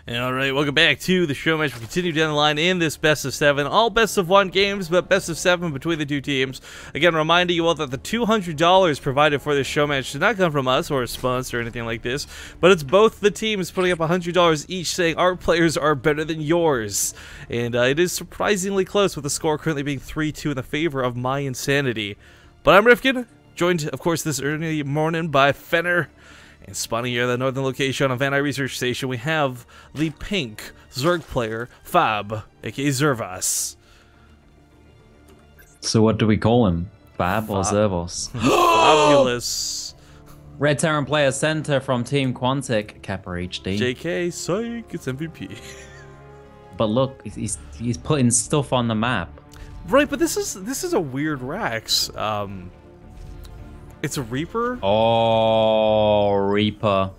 Alright, welcome back to the Showmatch. We continue down the line in this best of 7. All best of 1 games, but best of 7 between the two teams. Again, reminding you all that the $200 provided for this Showmatch did not come from us or a sponsor or anything like this, but it's both the teams putting up $100 each saying our players are better than yours. And it is surprisingly close with the score currently being 3-2 in the favor of my insanity. But I'm Rifkin, joined, of course, this early morning by Fenner. And spawning here at the northern location on mYi Research Station, we have the pink Zerg player, Fab, aka Zervas. So what do we call him? Fab or Zervas? Fabulous. Red Terran player center from Team Quantic, Kappa HD. JK, psych, it's MVP. But look, he's putting stuff on the map. Right, but this is a weird Rax. It's a Reaper? Oh, Reaper.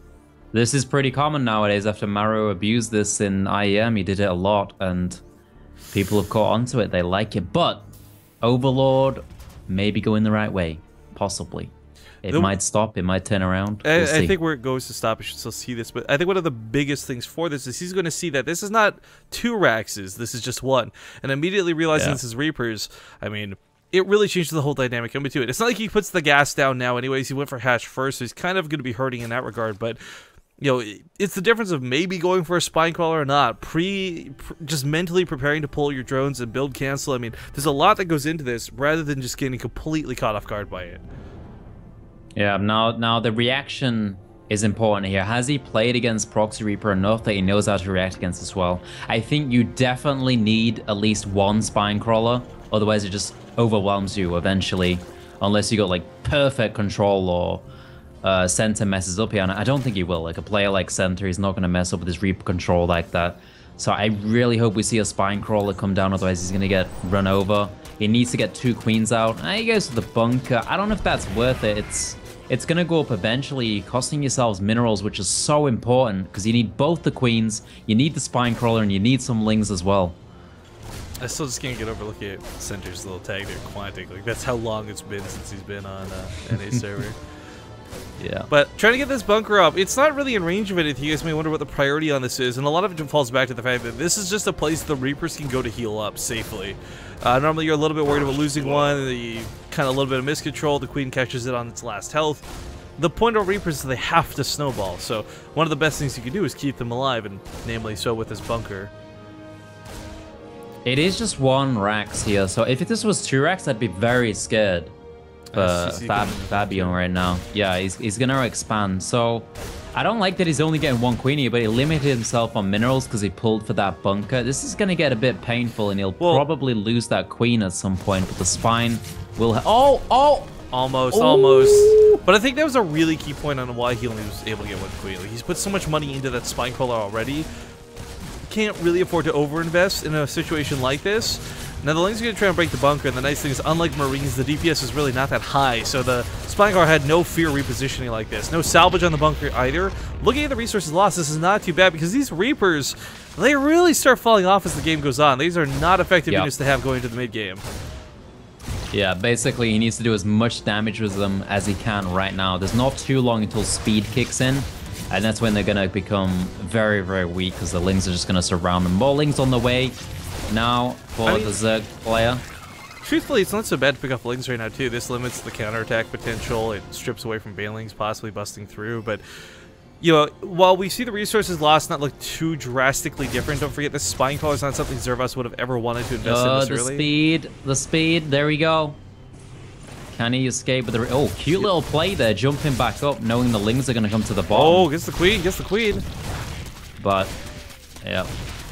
This is pretty common nowadays. After Maro abused this in IEM, he did it a lot, and people have caught onto it. They like it. But Overlord maybe going the right way. Possibly. It might stop. It might turn around. I think where it goes to stop, you should still see this. But I think one of the biggest things for this is he's going to see that this is not 2 Raxes. This is just 1. And immediately realizing this is Reapers, I mean, it really changes the whole dynamic in between. It's not like he puts the gas down now anyways. He went for Hatch first, so he's kind of going to be hurting in that regard. But, you know, it's the difference of maybe going for a spine crawler or not. Just mentally preparing to pull your drones and build cancel. I mean, there's a lot that goes into this rather than just getting completely caught off guard by it. Yeah, now the reaction is important here. Has he played against Proxy Reaper enough that he knows how to react against as well? I think you definitely need at least 1 spine crawler. Otherwise, it just overwhelms you eventually, unless you got like perfect control or center messes up here. And I don't think he will. Like a player like center, he's not going to mess up with his Reaper control like that. So I really hope we see a spine crawler come down. Otherwise, he's going to get run over. He needs to get 2 queens out. He goes to the bunker. I don't know if that's worth it. It's going to go up eventually, costing yourselves minerals, which is so important because you need both the queens, you need the spine crawler, and you need some lings as well. I still just can't get over looking at Center's little tag there, Quantic. Like, that's how long it's been since he's been on NA server. Yeah. But trying to get this bunker up, it's not really in range of anything. You guys may wonder what the priority on this is, and a lot of it falls back to the fact that this is just a place the Reapers can go to heal up safely. Normally you're a little bit worried about losing one, the kind of a little bit of miscontrol, the Queen catches it on its last health. The point of Reapers is they have to snowball, so one of the best things you can do is keep them alive, and namely so with this bunker. It is just 1 Rax here, so if this was 2 Rax, I'd be very scared. Fabian right now. Yeah, he's gonna expand. So I don't like that he's only getting 1 queen here, but he limited himself on minerals because he pulled for that bunker. This is gonna get a bit painful, and he'll probably lose that queen at some point. But the spine will. Almost. But I think that was a really key point on why he only was able to get 1 queen. Like, he's put so much money into that spine crawler already. Can't really afford to overinvest in a situation like this. Now the Ling's are going to try and break the bunker, and the nice thing is, unlike Marines, the DPS is really not that high, so the Spine Guard had no fear repositioning like this. No salvage on the bunker either. Looking at the resources lost, this is not too bad, because these Reapers, they really start falling off as the game goes on. These are not effective units to have going into the mid-game. Yeah, basically he needs to do as much damage with them as he can right now. There's not too long until speed kicks in. And that's when they're going to become very, very weak because the Lings are just going to surround them. More Lings on the way now for the Zerg player. Truthfully, it's not so bad to pick up Lings right now, too. This limits the counterattack potential. It strips away from Banelings possibly busting through. But, you know, while we see the resources lost not look too drastically different, don't forget this Spine Crawler is not something Zervas would have ever wanted to invest in this early. The speed, there we go. Can he escape with the... Oh, cute little play there, jumping back up, knowing the Lings are going to come to the bottom. Oh, gets the queen, But, yeah,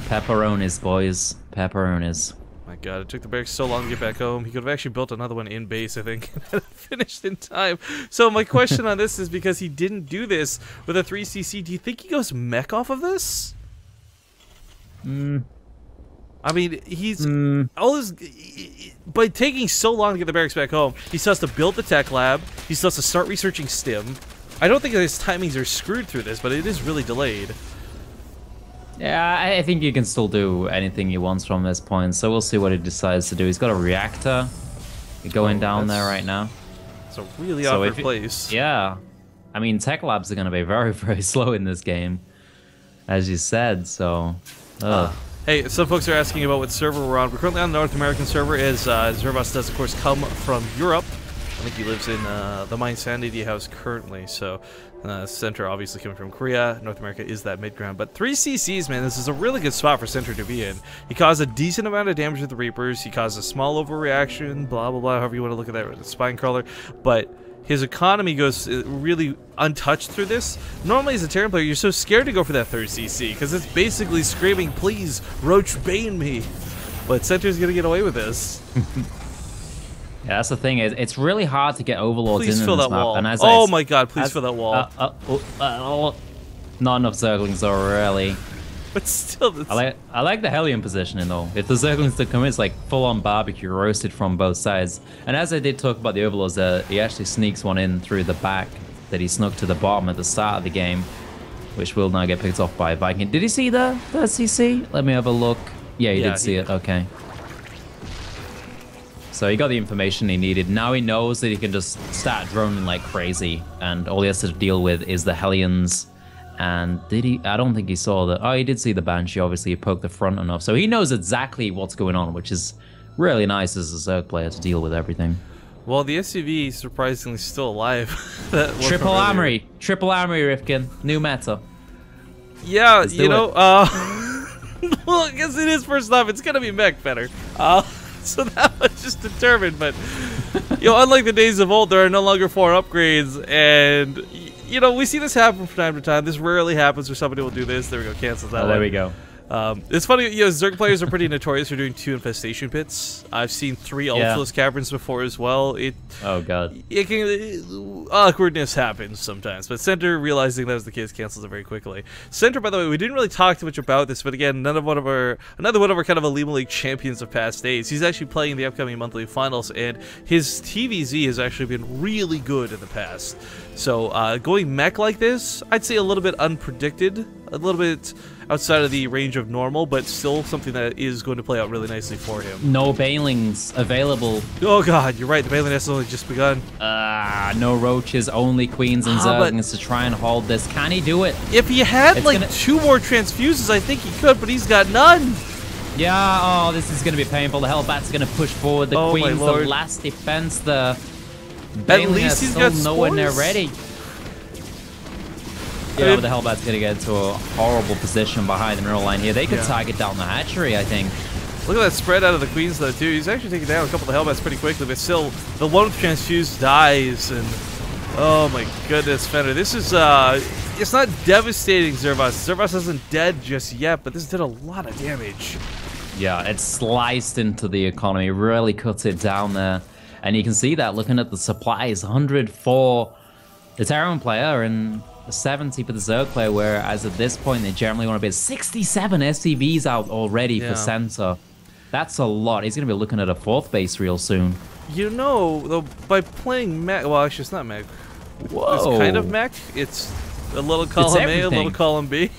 pepperonis, boys, pepperonis. My god, it took the barracks so long to get back home. He could have actually built another one in base, I think, and finished in time. So my question on this is, because he didn't do this with a 3cc, do you think he goes mech off of this? I mean, he's by taking so long to get the barracks back home, he still has to build the tech lab, he still has to start researching stim. I don't think his timings are screwed through this, but it is really delayed. Yeah, I think you can still do anything he wants from this point, so we'll see what he decides to do. He's got a reactor going down there right now. It's a really awkward place. Yeah. I mean, tech labs are going to be very, very slow in this game. as you said. So, Hey, some folks are asking about what server we're on. We're currently on the North American server, as Zervas does, of course, come from Europe. I think he lives in the mine Sanity house currently, so Center obviously coming from Korea. North America is that mid-ground. But 3 CCs, man, this is a really good spot for Center to be in. He caused a decent amount of damage with the Reapers. He caused a small overreaction, blah, blah, blah, however you want to look at that with the Spine Crawler. But his economy goes really untouched through this. Normally, as a Terran player, you're so scared to go for that 3rd CC, because it's basically screaming, please, Roach Bane me. But Center's going to get away with this. Yeah, that's the thing. It's really hard to get overlords please in fill this that map. wall. And as oh my god, please fill that wall. Not enough Zerglings though, really. But still, I like the Hellion positioning though. If the Zerglings do come in, it's like full-on barbecue, roasted from both sides. And as I did talk about the overlords, he actually sneaks one in through the back that he snuck to the bottom at the start of the game, which will now get picked off by Viking. Did he see the CC? Let me have a look. Yeah, he did see it. Okay. So he got the information he needed. Now he knows that he can just start droning like crazy, and all he has to deal with is the Hellions. And did he? I don't think he saw the... Oh, he did see the Banshee. Obviously, he poked the front enough. So he knows exactly what's going on, which is really nice as a Zerg player to deal with everything. Well, the SUV is surprisingly still alive. Triple armory, Rifkin. New meta. Yeah, you know, well, I guess it is first off. It's gonna be mech better. So that was just determined, but you know, unlike the days of old, there are no longer 4 upgrades, and you know, we see this happen from time to time. This rarely happens where somebody will do this. There we go, cancels that. Oh, there we go. It's funny, you know, Zerg players are pretty notorious for doing 2 infestation pits. I've seen 3 Ultraless Caverns before as well. Oh god. Awkwardness happens sometimes, but Center, realizing that was the case, cancels it very quickly. Center, by the way, we didn't really talk too much about this, but again, another one of our kind of Alima League champions of past days. He's actually playing in the upcoming monthly finals, and his TVZ has actually been really good in the past. So going mech like this, I'd say a little bit unpredicted, a little bit outside of the range of normal, but still something that is going to play out really nicely for him. No Banelings available. Oh god, you're right, the Baneling has only just begun. No Roaches, only Queens and Zerglings to try and hold this. Can he do it? If he had like 2 more transfuses, I think he could, but he's got none. Yeah, oh, this is going to be painful. The Hellbat's going to push forward. The Queen's the last defense. The Baneling is still nowhere near ready. Yeah, but the Hellbat's going to get into a horrible position behind the mineral line here. They could target down the hatchery, I think. Look at that spread out of the Queens, though, too. He's actually taking down a couple of the Hellbats pretty quickly, but still, the one with Transfuse dies, and oh my goodness, Fender. This is, it's not devastating Zervas. Zervas isn't dead just yet, but this did a lot of damage. Yeah, it sliced into the economy, really cuts it down there. And you can see that looking at the supplies, 100 for the Terran player and 70 for the Zerg player, whereas at this point they generally want to be 67 SCVs out already for Center. That's a lot. He's going to be looking at a 4th base real soon. You know, though, by playing mech, well, actually it's not mech. Whoa. It's kind of mech. It's a little column A, a little column B.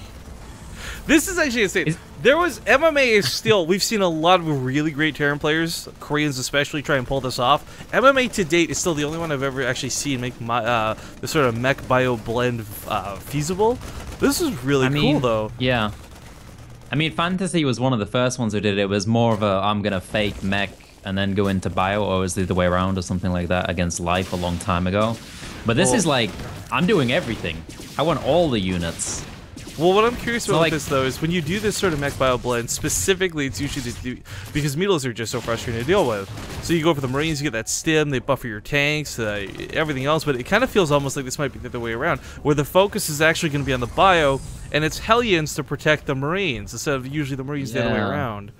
This is actually insane. There was MMA is still, we've seen a lot of really great Terran players, Koreans especially, try and pull this off. MMA to date is still the only one I've ever actually seen make the sort of mech bio blend feasible. This is really cool though. Yeah. I mean, Fantasy was one of the first ones who did it. It was more of a, I'm going to fake mech and then go into bio, or was the other way around or something like that against Life a long time ago. But this is like, I'm doing everything. I want all the units. Well, what I'm curious about with this, though, is when you do this sort of mech bio blend, specifically, it's usually because Needles are just so frustrating to deal with. So you go for the Marines, you get that stim, they buffer your tanks, everything else, but it kind of feels almost like this might be the other way around, where the focus is actually going to be on the bio, and it's Hellions to protect the Marines, instead of usually the Marines the other way around.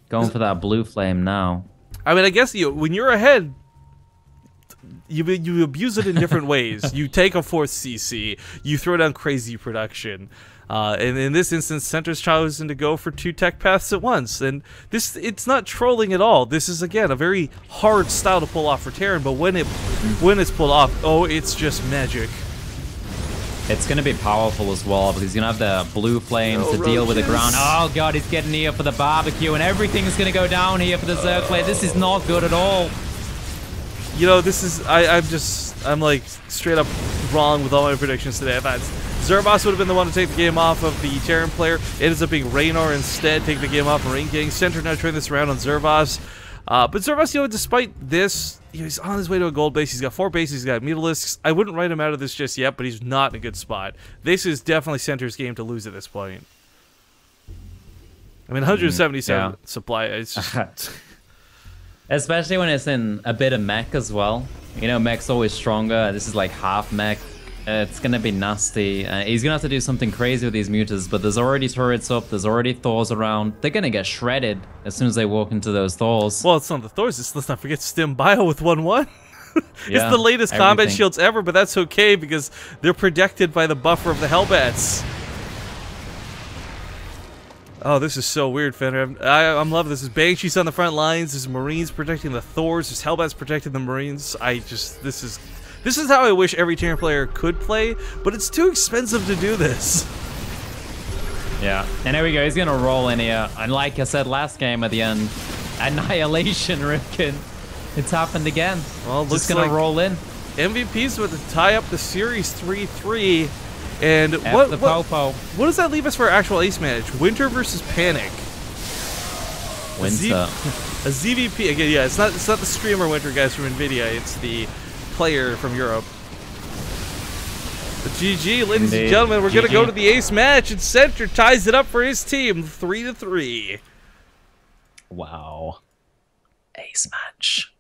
Going for that blue flame now. I mean, I guess when you're ahead, you abuse it in different ways. You take a 4th CC, you throw down crazy production, and in this instance, Center's chosen to go for 2 tech paths at once. And it's not trolling at all. This is again a very hard style to pull off for Terran, but when it's pulled off, oh, it's just magic. It's going to be powerful as well, because he's going to have the blue flames to deal with the ground. Oh god, he's getting here for the barbecue, and everything's going to go down here for the Zerg player. This is not good at all. You know, this is, I'm like straight up wrong with all my predictions today. I thought Zervas would have been the one to take the game off of the Terran player. It ends up being Raynor instead, taking the game off Marine King. Center now turning this around on Zervas. But Zervas, you know, despite this, you know, he's on his way to a gold base. He's got 4 bases. He's got Mutalisks. I wouldn't write him out of this just yet, but he's not in a good spot. This is definitely Center's game to lose at this point. I mean, 177 supply. It's just... Especially when it's in a bit of mech as well. You know, mech's always stronger. This is like half mech. It's gonna be nasty. He's gonna have to do something crazy with these mutas, but there's already turrets up. There's already Thors around. They're gonna get shredded as soon as they walk into those Thors. Well, it's not the Thors. Let's not forget Stim Bio with 1-1. It's the latest combat shields ever, but that's okay because they're protected by the buffer of the Hellbats. Oh, this is so weird, Fenrir. I'm loving this. There's Banshees on the front lines. There's Marines protecting the Thors. There's Hellbats protecting the Marines. This is how I wish every Terran player could play, but it's too expensive to do this. Yeah, and there we go. He's gonna roll in here, and like I said last game at the end, Annihilation Rifkin. It's happened again. Well, just gonna roll in. MVP's about to tie up the series 3-3. And what does that leave us for our actual ace match? Winter versus Panic. Winter. A ZVP again. Yeah, it's not the streamer Winter guys from Nvidia. It's the player from Europe. But GG, ladies and gentlemen, we're gonna go to the ace match, and Center ties it up for his team, 3-3. Wow. Ace match.